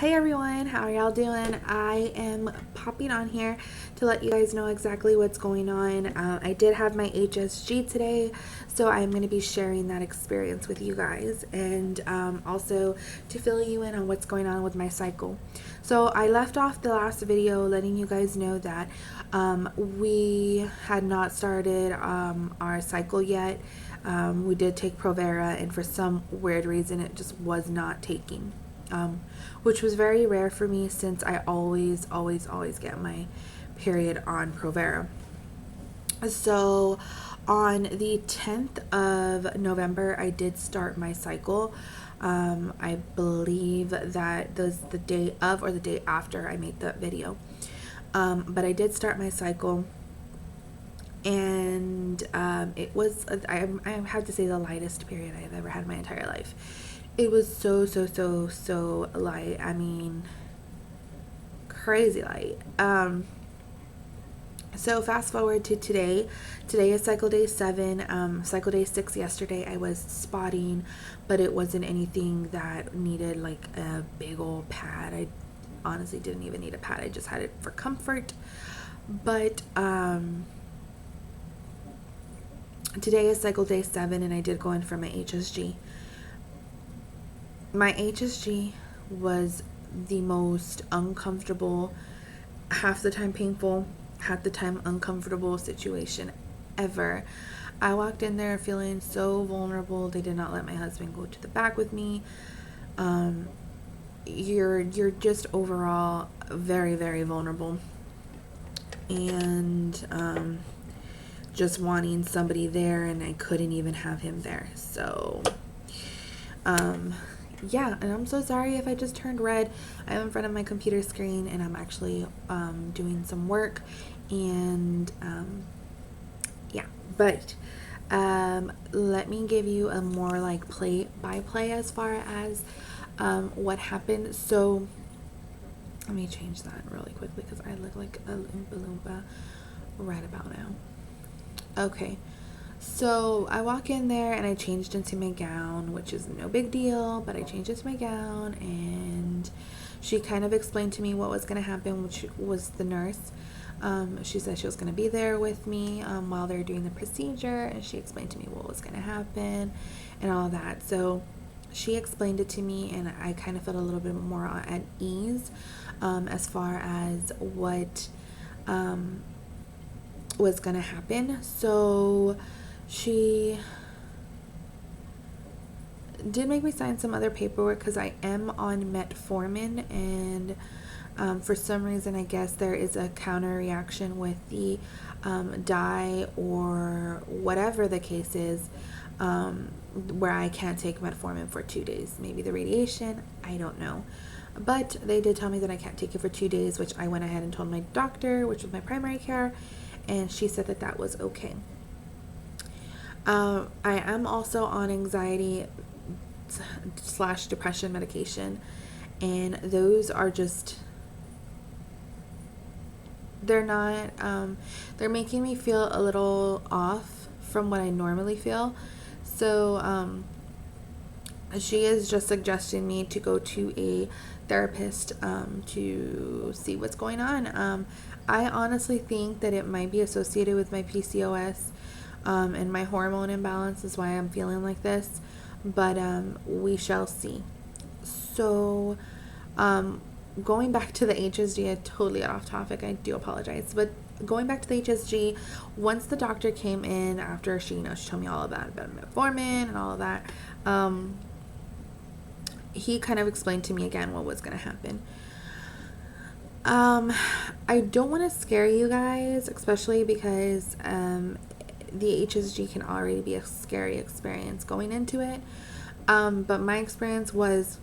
Hey everyone, how are y'all doing? I am popping on here to let you guys know exactly what's going on. I did have my HSG today, so I'm going to be sharing that experience with you guys and also to fill you in on what's going on with my cycle. So I left off the last video letting you guys know that we had not started our cycle yet. We did take Provera, and for some weird reason it just was not taking. Which was very rare for me since I always get my period on Provera. So on the 10th of November, I did start my cycle. I believe that was the day of or the day after I made that video. But I did start my cycle, and it was, I have to say, the lightest period I've ever had in my entire life. It was so light. I mean, crazy light. So fast forward to today. Today is cycle day 7. Cycle day 6 yesterday I was spotting, but it wasn't anything that needed like a big old pad. I honestly didn't even need a pad. I just had it for comfort. But today is cycle day 7, and I did go in for my HSG. My HSG was the most uncomfortable, half the time painful, half the time uncomfortable situation ever. I walked in there feeling so vulnerable. They did not let my husband go to the back with me. You're just overall very vulnerable, and just wanting somebody there, and I couldn't even have him there. So yeah, and I'm so sorry if I just turned red. I'm in front of my computer screen, and I'm actually doing some work, and yeah, but let me give you a more like play by play as far as what happened. So let me change that really quickly because I look like a Oompa Loompa right about now. Okay. So I walk in there and I changed into my gown, which is no big deal, but I changed into my gown, and she kind of explained to me what was going to happen, which was the nurse. She said she was going to be there with me while they were doing the procedure, and she explained to me what was going to happen and all that. So she explained it to me, and I kind of felt a little bit more at ease as far as what was going to happen. So she did make me sign some other paperwork because I am on metformin, and for some reason I guess there is a counter reaction with the dye or whatever the case is, where I can't take metformin for 2 days. Maybe the radiation, I don't know. But they did tell me that I can't take it for 2 days, which I went ahead and told my doctor, which was my primary care, and she said that that was okay. I am also on anxiety / depression medication, and those are just, they're not, they're making me feel a little off from what I normally feel. So she is just suggesting me to go to a therapist to see what's going on. I honestly think that it might be associated with my PCOS. And my hormone imbalance is why I'm feeling like this, but we shall see. So going back to the HSG, I totally got off topic, I do apologize, but going back to the HSG, once the doctor came in after she told me all about metformin and all of that, he kind of explained to me again what was going to happen. I don't want to scare you guys, especially because the HSG can already be a scary experience going into it. But my experience was,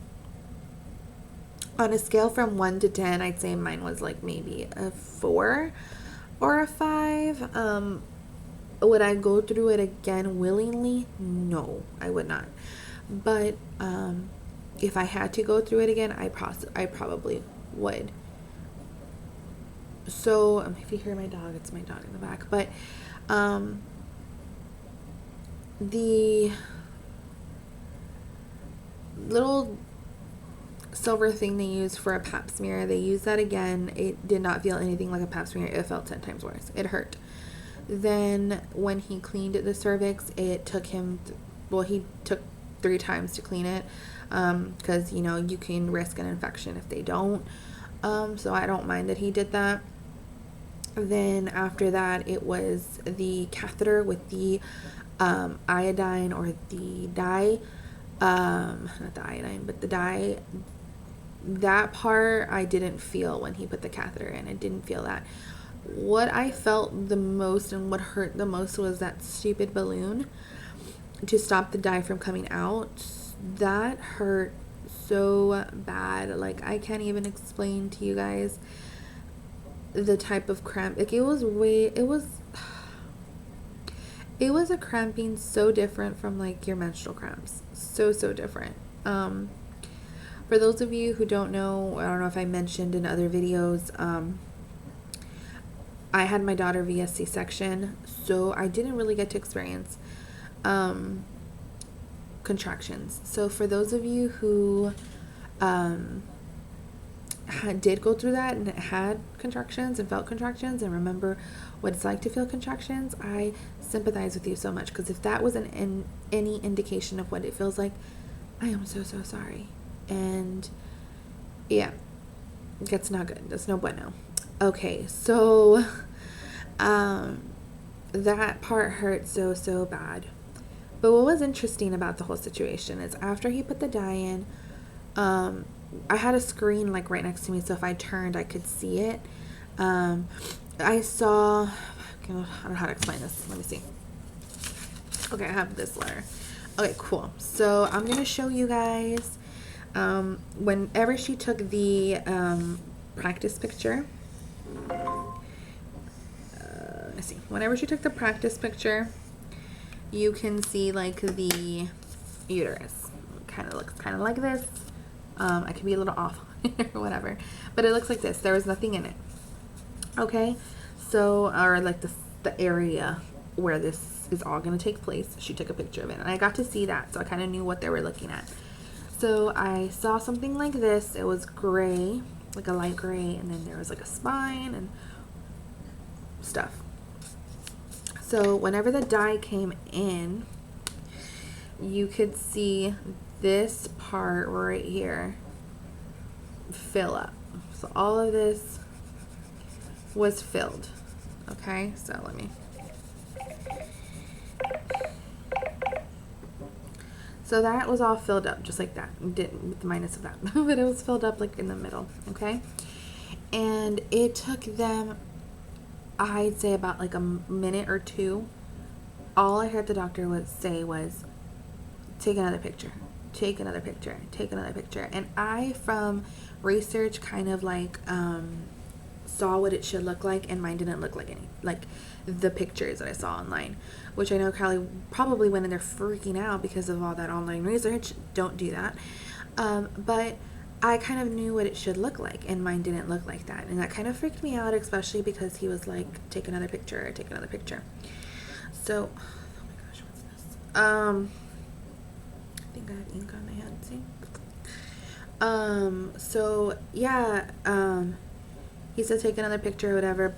on a scale from 1 to 10, I'd say mine was like maybe a 4 or a 5. Would I go through it again willingly? No, I would not. But if I had to go through it again, I probably would. So if you hear my dog, it's my dog in the back. But the little silver thing they used for a pap smear. They used that again. It did not feel anything like a pap smear. It felt 10 times worse. It hurt. Then when he cleaned the cervix, it took him, he took 3 times to clean it, because, you know, you can risk an infection if they don't. So I don't mind that he did that. Then after that, it was the catheter with the iodine or the dye. Not the iodine, but the dye. That part I didn't feel when he put the catheter in. I didn't feel that. What I felt the most and what hurt the most was that stupid balloon to stop the dye from coming out. That hurt so bad. Like, I can't even explain to you guys the type of cramp. Like, it was a cramping so different from like your menstrual cramps. So different. For those of you who don't know, I don't know if I mentioned in other videos, I had my daughter via C-section, so I didn't really get to experience contractions. So for those of you who did go through that and had contractions and felt contractions and remember what it's like to feel contractions, I sympathize with you so much, because if that was any indication of what it feels like, I am so sorry. And yeah, that's not good. That's no bueno. Okay, so that part hurt so bad. But what was interesting about the whole situation is after he put the dye in, I had a screen like right next to me, so if I turned, I could see it. I saw, I don't know how to explain this. Let me see. Okay, I have this letter. Okay, cool. So I'm going to show you guys, whenever she took the practice picture, let's see, whenever she took the practice picture, you can see like the uterus. It kind of looks kind of like this. I could be a little off or whatever, but it looks like this. There was nothing in it. Okay, so, or like the area where this is all going to take place. She took a picture of it, and I got to see that, so I kind of knew what they were looking at. So I saw something like this. It was gray, like a light gray, and then there was like a spine and stuff. So whenever the dye came in, you could see this part right here fill up. So all of this was filled. Okay, so let me. So that was all filled up just like that. Didn't with the minus of that, but it was filled up like in the middle. Okay, and it took them, I'd say, about like a minute or two. All I heard the doctor say was, take another picture, take another picture, take another picture. And I, from research, kind of like saw what it should look like, and mine didn't look like the pictures that I saw online, which I know Callie probably went in there freaking out because of all that online research. Don't do that. But I kind of knew what it should look like, and mine didn't look like that, and that kind of freaked me out, especially because he was like, take another picture, take another picture. So, oh my gosh, what's this? I think I have ink on my hand, see? So yeah, he said take another picture or whatever.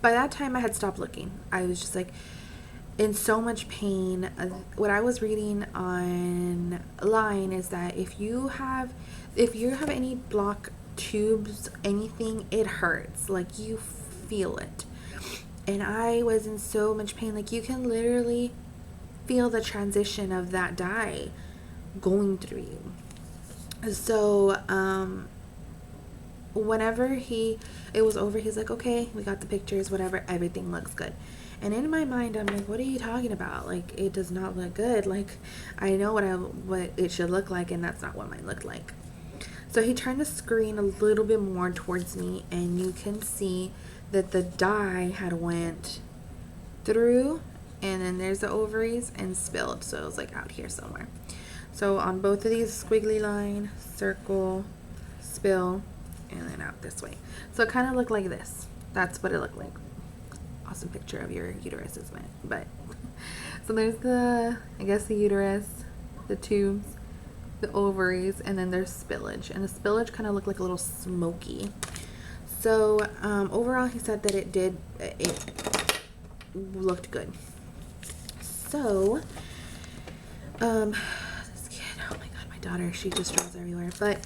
By that time I had stopped looking. I was just like in so much pain. What I was reading online is that if you have any block tubes, anything, it hurts. Like, you feel it. And I was in so much pain. Like, you can literally feel the transition of that dye going through you. So whenever it was over, he's like, okay, we got the pictures, whatever, everything looks good. And in my mind, I'm like, what are you talking about? Like, it does not look good. Like, I know what it should look like, and that's not what mine looked like. So he turned the screen a little bit more towards me, and you can see that the dye had went through, and then there's the ovaries, and spilled. So it was like out here somewhere. So on both of these, squiggly line, circle, spill, and then out this way. So it kind of looked like this. That's what it looked like. Awesome picture of your uterus, isn't it? But so there's the uterus, the tubes, the ovaries, and then there's spillage, and the spillage kind of looked like a little smoky. So overall he said that it looked good. So this kid, oh my god, my daughter, she just draws everywhere. But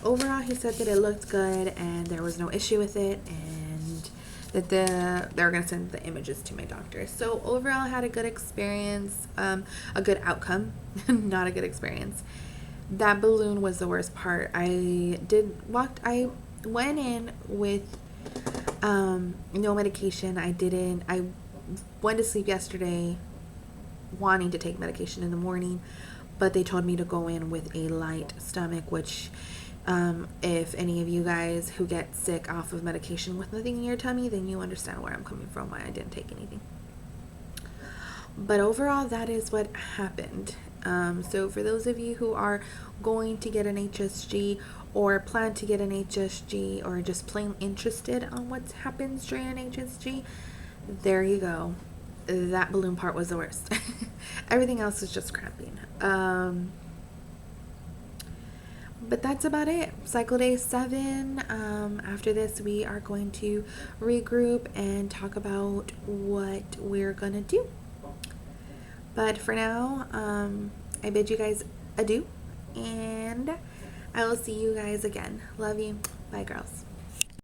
overall he said that it looked good and there was no issue with it, and that they were gonna send the images to my doctor. So overall I had a good experience, a good outcome, not a good experience. That balloon was the worst part. I went in with no medication. I went to sleep yesterday wanting to take medication in the morning, but they told me to go in with a light stomach, which if any of you guys who get sick off of medication with nothing in your tummy, then you understand where I'm coming from, why I didn't take anything. But overall, that is what happened. So for those of you who are going to get an HSG or plan to get an HSG or just plain interested on what happens during an HSG, there you go. That balloon part was the worst. Everything else is just cramping. But that's about it. Cycle day 7. After this, we are going to regroup and talk about what we're gonna do. But for now, I bid you guys adieu, and I will see you guys again. Love you. Bye, girls.